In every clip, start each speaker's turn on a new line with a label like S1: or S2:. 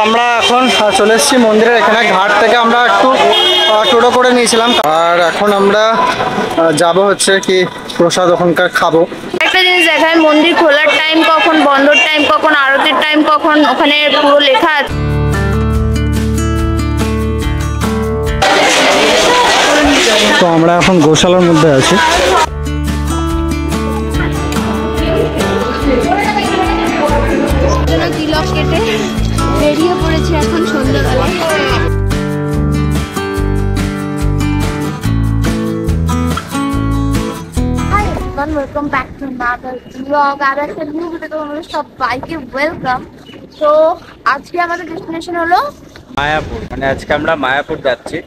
S1: আমরা এখন চলে এসেছি মন্দিরের এখানে। ঘাট থেকে আমরা একটু টোটো করে নিয়েছিলাম, আর এখন আমরা যাব হচ্ছে কি প্রসাদ ওখানকার খাবো।
S2: একটা জিনিস দেখায়, মন্দির খোলার টাইম কখন, বন্ধর টাইম কখন, আরতির টাইম কখন, ওখানে পুরো লেখা আছে।
S1: তো আমরা এখন গোশালার মধ্যে আছি।
S2: তিলক কেটে বেরিয়ে পড়েছি এখন সন্ধ্যাবেলা। Welcome back to another blog. আর একটা নিউ ভিডিওতে তোমাদের সবাইকে ওয়েলকাম। তো আজকে আমাদের ডেস্টিনেশন হলো
S3: মায়াপুর, মানে আজকে আমরা মায়াপুর যাচ্ছি।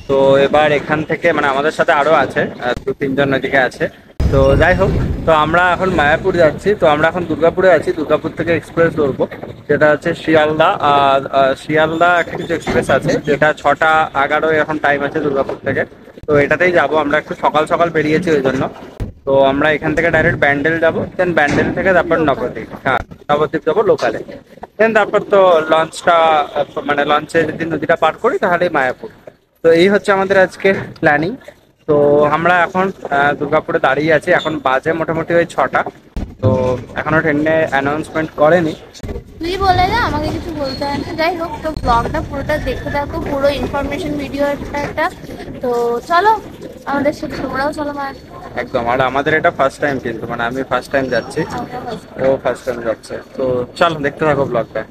S3: তো এবার এখান থেকে মানে আমাদের সাথে আরো আছে 2-3 জন ওইদিকে আছে। তো যাই হোক, তো আমরা এখন মায়াপুর যাচ্ছি। তো আমরা এখন দুর্গাপুরে আছি, দুর্গাপুর থেকে এক্সপ্রেস ধরবো, যেটা হচ্ছে শিয়ালদা। শিয়ালদা একটা কিছু এক্সপ্রেস আছে, যেটা 6:11 এখন টাইম আছে দুর্গাপুর থেকে। তো এটাতেই যাব আমরা। একটু সকাল সকাল বেরিয়েছি ওই জন্য। তো আমরা এখান থেকে ডাইরেক্ট ব্যান্ডেল যাবো, দেন ব্যান্ডেল থেকে তারপর নবদ্বীপ। হ্যাঁ, নবদ্বীপ যাবো লোকালে, দেন তারপর তো লঞ্চটা, মানে লঞ্চে যদি নদীটা পার করি তাহলেই মায়াপুর। তো এই হচ্ছে আমাদের আজকে প্ল্যানিং। তো আমরা এখন দুর্গাপুরে দাঁড়িয়ে আছি, এখন বাজে মোটামুটি ওই 6টা। তো এখনো ট্রেনে অ্যানাউন্সমেন্ট করেনি।
S2: তুই বলে যা, আমাকে কিছু বলতে হয় না। যাই হোক, তো ব্লগটা পুরোটা দেখতে থাকো, পুরো ইনফরমেশন ভিডিও একটা। তো চলো আমাদের সাথে তোমরাও চলো মায়াপুর।
S3: একদম। আর আমাদের এটা ফার্স্ট টাইম, কিন্তু মানে আমি ফার্স্ট টাইম যাচ্ছি, ও ফার্স্ট টাইম যাচ্ছে। তো চলো দেখতে থাকো ব্লগটা।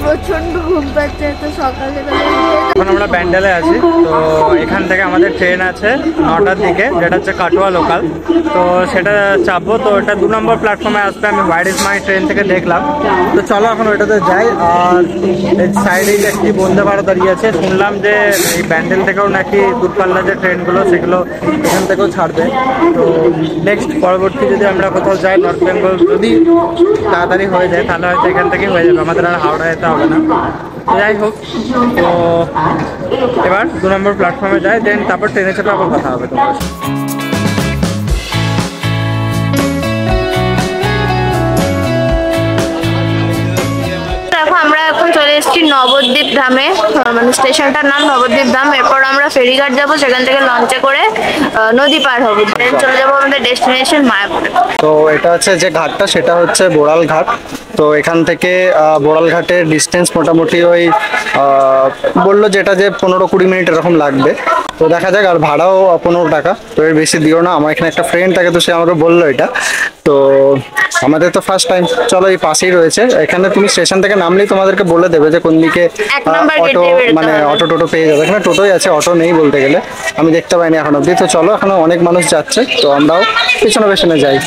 S2: প্রচন্ড ঘুম পাচ্ছে তো সকালে।
S3: এখন আমরা ব্যান্ডেলে আছি। তো এখান থেকে আমাদের ট্রেন আছে 9টার দিকে, যেটা হচ্ছে কাটোয়া লোকাল। তো সেটা চাপবো। তো এটা 2 নম্বর প্ল্যাটফর্মে আসবে, আমি হোয়াট ইজ মাই ট্রেন থেকে দেখলাম। তো চলো এখন ওইটাতে যাই। আর এই সাইডে একটি বন্দে ভারত দাঁড়িয়ে আছে। শুনলাম যে এই ব্যান্ডেল থেকেও নাকি দূরপাল্লার যে ট্রেনগুলো সেগুলো এখান থেকেও ছাড়বে। তো নেক্সট পরবর্তী যদি আমরা কোথাও যাই নর্থ বেঙ্গল, যদি তাড়াতাড়ি হয়ে যায় তাহলে হয়তো এখান থেকেই হয়ে যাবে, আমাদের আর হাওড়া যেতে হবে না। যাই হোক, তো এবার 2 নম্বর প্ল্যাটফর্মে যাই, দেন তারপর ট্রেনে চেপে আবার কথা হবে তোমার।
S2: দেখো আমরা এখন চলে এসেছি নবদ্বীপ ধামে, মানে স্টেশনটার নাম নবদ্বীপ ধাম। এরপর আমরা ফেরিঘাট যাবো, সেখান থেকে লঞ্চে করে নদী পার হবো, দেন চলে যাবো আমাদের ডেস্টিনেশন মায়াপুরে।
S1: তো এটা হচ্ছে যে ঘাটটা, সেটা হচ্ছে বোড়াল ঘাট। তো এখান থেকে বোড়াল ঘাটের ডিস্টেন্স মোটামুটি ওই বললো যেটা যে 15-20 মিনিট এরকম লাগবে। তো দেখা যাক। আর ভাড়াও 15 টাকা, তো এর বেশি দিও না। আমার এখানে একটা ফ্রেন্ড থাকে, তো সে আমাকে বললো এটা। তো আমাদের তো ফার্স্ট টাইম, চলো এই পাশেই রয়েছে। এখানে তুমি স্টেশন থেকে নামলেই তোমাদেরকে বলে দেবে যে কোন দিকে অটো, মানে অটো টোটো পেয়ে যাবে। এখানে টোটোই আছে, অটো নেই বলতে গেলে, আমি দেখতে পাইনি এখন অব্দি। তো চলো, এখনো অনেক মানুষ যাচ্ছে, তো আমরাও পেছনে পেছনে যাই।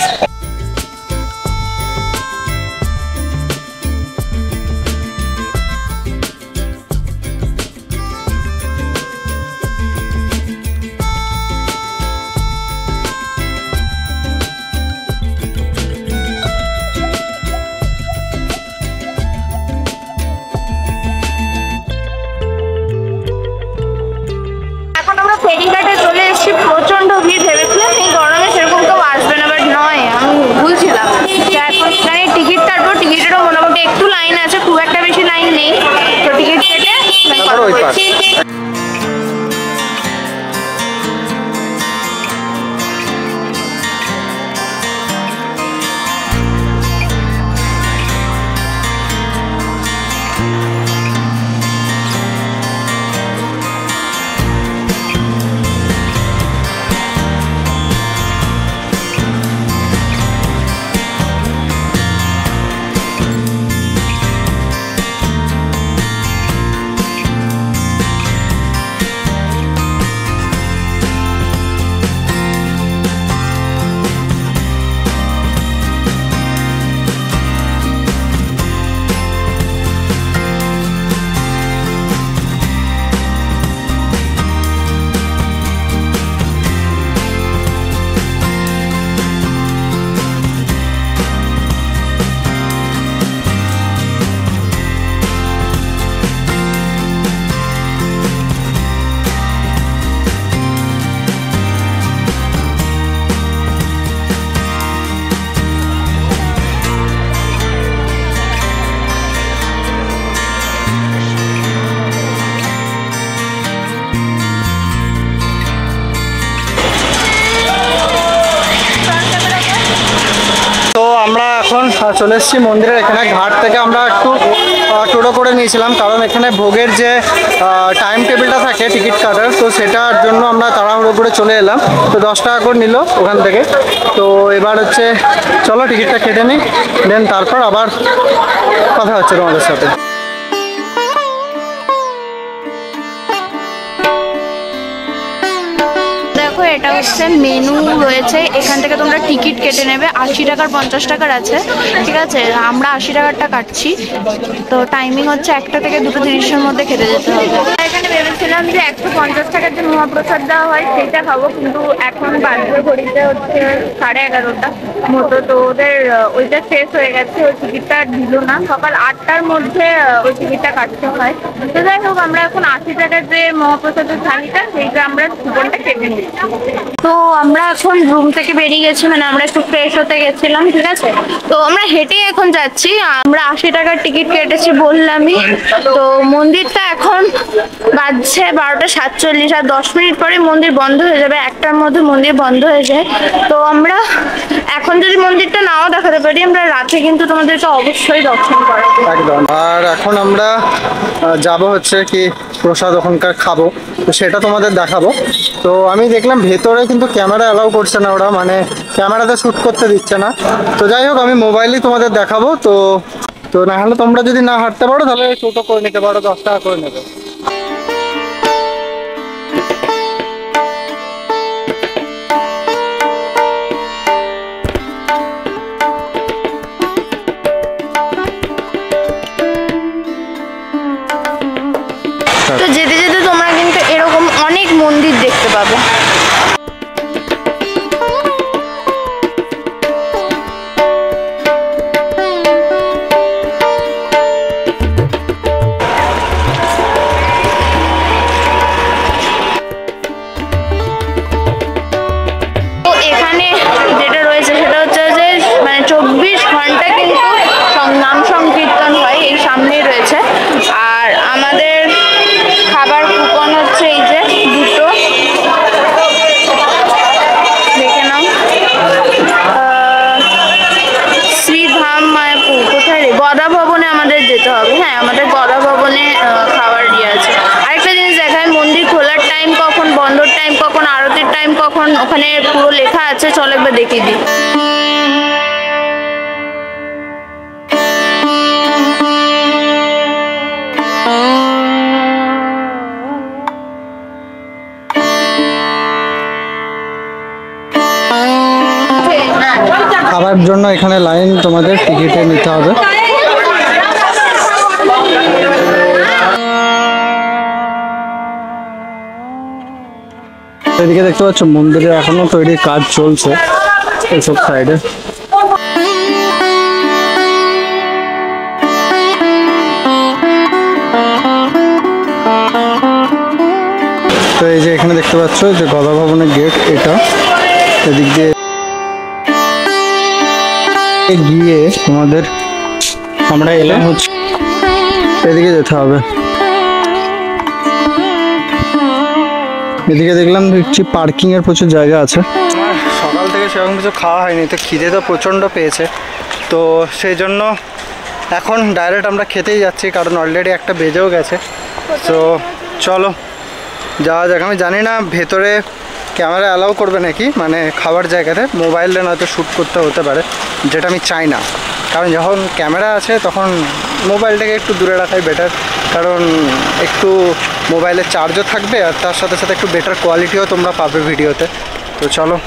S2: ফেরিঘাটে চলে এসেছি, প্রচন্ড ভিড়। ভেবেছিলাম এই গরমে সেরকম কেউ আসবে না, বাট নয়, আমি ভুলছিলাম। এখন এখানে টিকিট কাটবো, টিকিটেরও মোটামুটি একটু লাইন আছে, খুব একটা বেশি লাইন নেই। তো টিকিট কেটে
S1: চলে এসেছি মন্দিরের এখানে। ঘাট থেকে আমরা একটু টোটো করে নিয়েছিলাম, কারণ এখানে ভোগের যে টাইম টেবিলটা থাকে টিকিট কাটার, তো সেটার জন্য আমরা তাড়াহুড়ো করে চলে এলাম। তো 10 টাকা করে নিল ওখান থেকে। তো এবার হচ্ছে চলো টিকিটটা কেটে নিই, দেন তারপর আবার কথা হচ্ছে তোমাদের সাথে।
S2: দেখো এটা হচ্ছে মেনু রয়েছে, এখান থেকে তোমরা টিকিট কেটে নেবে। 80 টাকার 50 টাকার আছে, ঠিক আছে। আমরা 80 টাকারটা কাটছি। তো টাইমিং হচ্ছে 1টা থেকে 2:30-এর মধ্যে খেতে যেতে হবে। এখানে ভেবেছিলাম যে 150 টাকার যে মহাপ্রসাদ দেওয়া হয় সেইটা খাবো, কিন্তু এখন বাজবে ঘড়িতে হচ্ছে 11:30 মতো। তো ওদের ওইটা শেষ হয়ে গেছে, ওই টিকিটটা দিল না। সকাল 8টার মধ্যে ওই টিকিটটা কাটতে হয়। তো যাই হোক, আমরা এখন 80 টাকার যে মহাপ্রসাদের থালিটা সেইটা আমরা কুপনটা কেটে নিই। তো আমরা এখন রুম থেকে বেরিয়ে গেছি, মানে আমরা একটু ফ্রেশ হতে গেছিলাম, ঠিক আছে। তো আমরা হেঁটে এখন যাচ্ছি। আমরা 80 টাকার টিকিট কেটেছি বললামই। তো মন্দিরটা এখন বাজছে 12:47, আর 10 মিনিট পরে মন্দির বন্ধ হয়ে যাবে। 1টার মধ্যে মন্দির বন্ধ হয়ে যায়। তো আমরা এখন যদি মন্দিরটা নাও দেখাতে পারি, আমরা রাতে কিন্তু তোমাদেরকে অবশ্যই দর্শন করাবো
S1: একদম। আর এখন আমরা যাব হচ্ছে কি প্রসাদ ওখানকার খাবো, তো সেটা তোমাদের দেখাবো। তো আমি দেখলাম ভেতরে কিন্তু ক্যামেরা অ্যালাউ করছে না ওরা, মানে ক্যামেরাতে শ্যুট করতে দিচ্ছে না। তো যাই হোক, আমি মোবাইলেই তোমাদের দেখাবো। তো তো না হলে তোমরা যদি না হাঁটতে পারো তাহলে টোটো করে নিতে পারো, 10 টাকা করে নেবে।
S2: তো যেতে যেতে তোমরা কিন্তু এরকম অনেক মন্দির দেখতে পাবে। তো এখানে যেটা রয়েছে সেটা হচ্ছে যে মানে 24 ঘন্টা কিন্তু নাম সংকীর্তন হয়, এই সামনেই রয়েছে। আর আমাদের খাবার কুপন হচ্ছে এই যে দুটো, দেখে নাও। শ্রীধাম মায়াপুর কোথায় রে? গদা ভবনে আমাদের যেতে হবে। হ্যাঁ, আমাদের গদা ভবনে খাবার দিয়ে আছে। আরেকটা জিনিস দেখায়, মন্দির খোলার টাইম কখন, বন্ধর টাইম কখন, আরতির টাইম কখন, ওখানে পুরো লেখা আছে। চলো একবার দেখিয়ে দিই।
S1: খাবার জন্য এখানে লাইন তোমাদের টিকিটে নিতে হবে। এদিকে দেখতে পাচ্ছ মন্দিরে এখনো তৈরির কাজ চলছে এইসব সাইডে। তো এই যে এখানে দেখতে পাচ্ছ যে গদা ভবনের গেট, এটা এদিক দিয়ে গিয়ে তোমাদের আমরা এলাম হচ্ছে এদিকে যেতে হবে। এদিকে দেখলাম দেখছি পার্কিং এর প্রচুর জায়গা আছে। সকাল থেকে সেরকম কিছু খাওয়া হয়নি, তো খিদে তো প্রচণ্ড পেয়েছে। তো সেই জন্য এখন ডাইরেক্ট আমরা খেতেই যাচ্ছি, কারণ অলরেডি 1টা বেজেও গেছে। তো চলো যাওয়া যাক। আমি জানি না ভেতরে ক্যামেরা অ্যালাউ করবে নাকি, মানে খাবার জায়গাতে মোবাইলে নয়তো শ্যুট করতে হতে পারে, যেটা আমি চাই না। কারণ যখন ক্যামেরা আছে তখন মোবাইলটাকে একটু দূরে রাখাই বেটার, কারণ একটু মোবাইলের চার্জও থাকবে আর তার সাথে সাথে একটু বেটার কোয়ালিটিও তোমরা পাবে ভিডিওতে। তো চলো।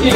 S2: তো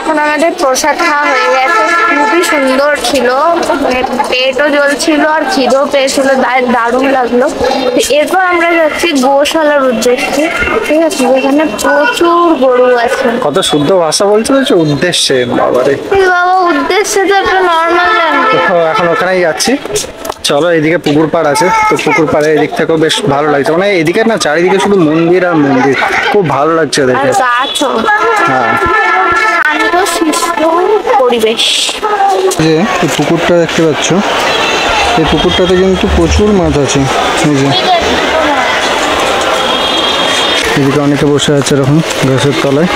S2: এখন আমাদের প্রসাদ খাওয়া হয়ে গেছে, খুবই সুন্দর ছিল, পেটও জ্বলছিল আর খিদেও পেয়েছিল, দারুণ লাগলো। এরপর আমরা যাচ্ছি গোশালার উদ্দেশ্যে, ঠিক আছে, যেখানে প্রচুর গরু আছে।
S1: কত শুদ্ধ ভাষা বলছো তো, উদ্দেশ্যে বাবারে।
S2: বাবা উদ্দেশ্যে তো একটা নর্মাল ল্যাঙ্গুয়েজ।
S1: তো এখন ওখানেই যাচ্ছি, চলো। এদিকে পুকুর পাড় আছে, তো পুকুর পাড়ে এদিক থেকেও বেশ ভালো লাগছে, মানে এদিকে না চারিদিকে শুধু মন্দির আর মন্দির, খুব ভালো লাগছে দেখে।
S2: আর গাছও,
S1: হ্যাঁ,
S2: শান্ত শিষ্ট পরিবেশ।
S1: যে এই পুকুরটা দেখতে পাচ্ছ, এই পুকুরটাতে কিন্তু প্রচুর মাছ আছে। এই যে এদিকে অনেকে বসে আছে এরকম গাছের তলায়।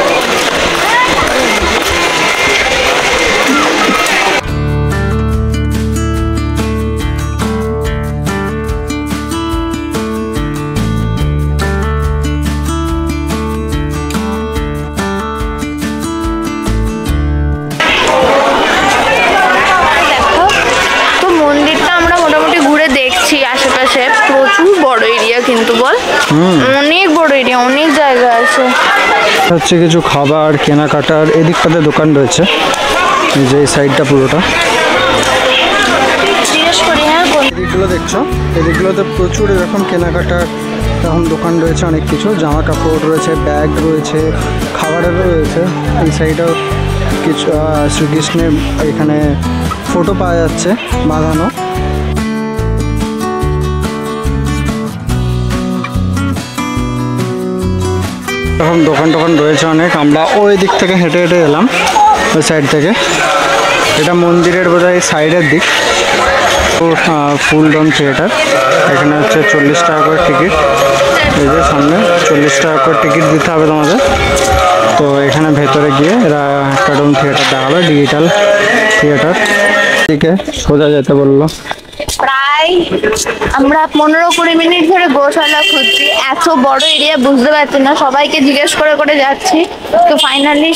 S2: প্রচুর বড় এরিয়া কিন্তু, বল, অনেক বড় এরিয়া, অনেক জায়গা আছে।
S1: হচ্ছে কিছু খাবার কেনাকাটার এদিকটাতে দোকান রয়েছে, এই যে এই সাইডটা পুরোটা। এদিকগুলো দেখছো, এদিকগুলোতে প্রচুর এরকম কেনাকাটার এরকম দোকান রয়েছে, অনেক কিছু জামা কাপড় রয়েছে, ব্যাগ রয়েছে, খাবারেরও রয়েছে। এই সাইডেও কিছু শ্রীকৃষ্ণের এখানে ফটো পাওয়া যাচ্ছে বাঁধানো। এরকম দোকান টোকান রয়েছে অনেক। আমরা ওই দিক থেকে হেঁটে হেঁটে এলাম, ওই সাইড থেকে। এটা মন্দিরের বোধহয় সাইডের দিক। ফুলডন থিয়েটার, এখানে হচ্ছে 40 টাকা করে টিকিট। এই যে সামনে 40 টাকা করে টিকিট দিতে হবে তোমাদের। তো এখানে ভেতরে গিয়ে এরা একটা ডোম থিয়েটার দেখাবে, ডিজিটাল থিয়েটার। এদিকে সোজা যেতে বললো।
S2: প্রায় আমরা 15-20 মিনিট ধরে গোশালা খুঁজছি, এত বড় এরিয়া বুঝতে পারছি না, সবাইকে জিজ্ঞেস করে করে যাচ্ছি। তো ফাইনালি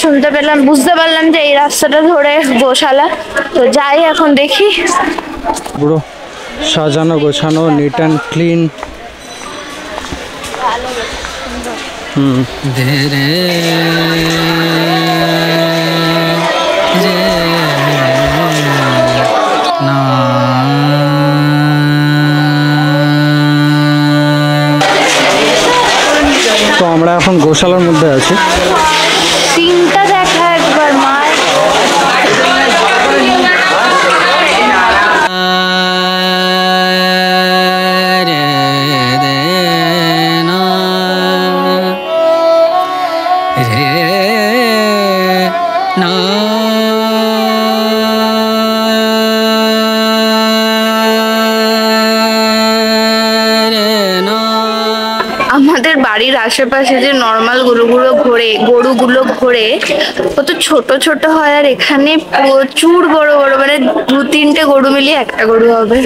S2: বুঝতে পারলাম যে এই রাস্তাটা ধরে গোশালা। তো যাই এখন দেখি।
S1: পুরো সাজানো গোছানো, নিট অ্যান্ড ক্লিন। তো আমরা এখন গোশালার মধ্যে আছি।
S2: সিনটা দেখা একবার মার। আমাদের বাড়ির আশেপাশে যে নর্মাল গরুগুলো ঘোরে কত ছোট ছোট হয়, আর এখানে প্রচুর বড় বড়, মানে 2-3টে গরু মিলিয়ে একটা গরু হবে।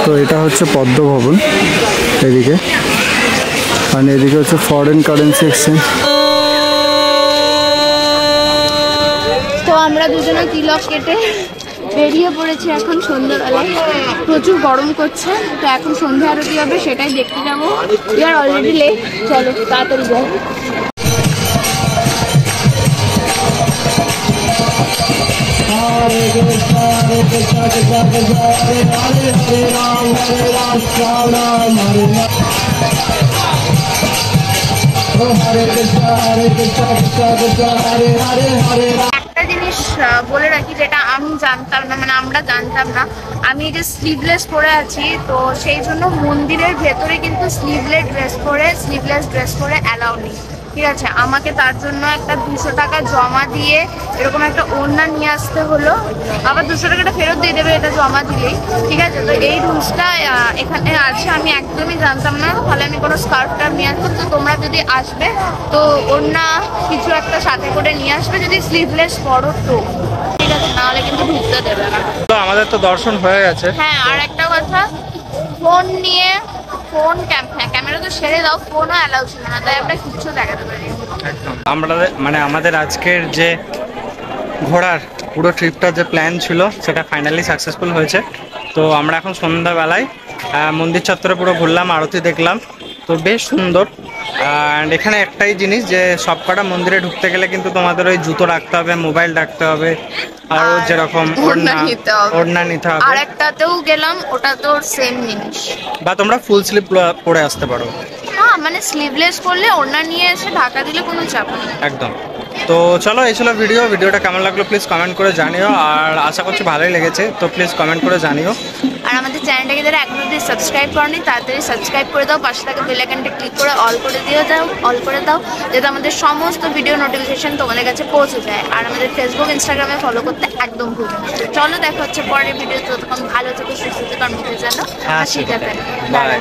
S1: তো এটা হচ্ছে পদ্ম ভবন এদিকে, আর এদিকে হচ্ছে ফরেন কারেন্সি এক্সচেঞ্জ।
S2: তো আমরা দুজনে তিলক কেটে বেরিয়ে পড়েছি এখন সন্ধ্যাবেলায়। প্রচুর গরম করছে, তো এখন সন্ধ্যা আরতি হবে, সেটাই দেখতে যাবো। উই আর অলরেডি লেট, চলো তাড়াতাড়ি যাই। একটা জিনিস বলে রাখি, যেটা আমি জানতাম না, মানে আমরা জানতাম না, আমি যে স্লিভলেস পরে আছি, তো সেই জন্য মন্দিরের ভেতরে কিন্তু স্লিভলেস ড্রেস পরে অ্যালাউ নেই। ঠিক আছে, আমাকে তার জন্য একটা 200 টাকা জমা দিয়ে এরকম একটা ওড়না নিয়ে আসতে হলো, আবার 200 টাকাটা ফেরত দিয়ে দেবে এটা জমা দিলেই। ঠিক আছে, তো এই রুলসটা এখানে আছে, আমি একদমই জানতাম না। তাহলে আমি কোনো স্কার্ফটা নিয়ে আসবো, তো তোমরা যদি আসবে তো ওড়না কিছু একটা সাথে করে নিয়ে আসবে, যদি স্লিভলেস পরো তো। ঠিক আছে, নাহলে কিন্তু ঢুকতে দেবে না।
S3: তো আমাদের তো দর্শন হয়ে গেছে।
S2: হ্যাঁ, আর একটা কথা, ফোন নিয়ে ক্যামেরা তো ছেড়ে দাও, ফোনও অ্যালাউ ছিল না, তাই আমরা কিচ্ছু দেখাতে পারি।
S3: একদম আমরা মানে আমাদের আজকের যে ঘোরার পুরো ট্রিপটার যে প্ল্যান ছিল সেটা ফাইনালি সাকসেসফুল হয়েছে। তো আমরা এখন সন্ধ্যাবেলায় মন্দির চত্বরে পুরো ঘুরলাম, আরতি দেখলাম, তো বেশ সুন্দর। অ্যান্ড এখানে একটাই জিনিস যে সবকটা মন্দিরে ঢুকতে গেলে কিন্তু তোমাদের ওই জুতো রাখতে হবে, মোবাইল রাখতে হবে, আর যেরকম ওড়না নিতে হবে।
S2: আর একটাতেও গেলাম, ওটা তো সেম জিনিস,
S3: বা তোমরা ফুল স্লিভ পরে আসতে পারো।
S2: হ্যাঁ মানে স্লিভলেস করলে ওড়না নিয়ে এসে ঢাকা দিলে কোনো চাপ নেই।
S3: একদম। তো চলো, এই ছিল ভিডিওটা কেমন লাগলো প্লিজ কমেন্ট করে জানিও, আর আশা করছি ভালোই লেগেছে, তো প্লিজ কমেন্ট করে জানিও।
S2: আর আমাদের চ্যানেলটাকে যারা এখনো অবধি সাবস্ক্রাইব করনি তাড়াতাড়ি সাবস্ক্রাইব করে দাও, পাশে থাকা বেল আইকনটা ক্লিক করে অল করে দাও যাতে আমাদের সমস্ত ভিডিও নোটিফিকেশন তোমাদের কাছে পৌঁছে যায়। আর আমাদের ফেসবুক ইনস্টাগ্রামে ফলো করতে একদম ভুলবে না। চলো দেখা হচ্ছে পরের ভিডিও, ততক্ষণ ভালো থেকো, সুস্থ থেকো, আর মুখে যেন হাসিটা থাকে।
S3: বাই।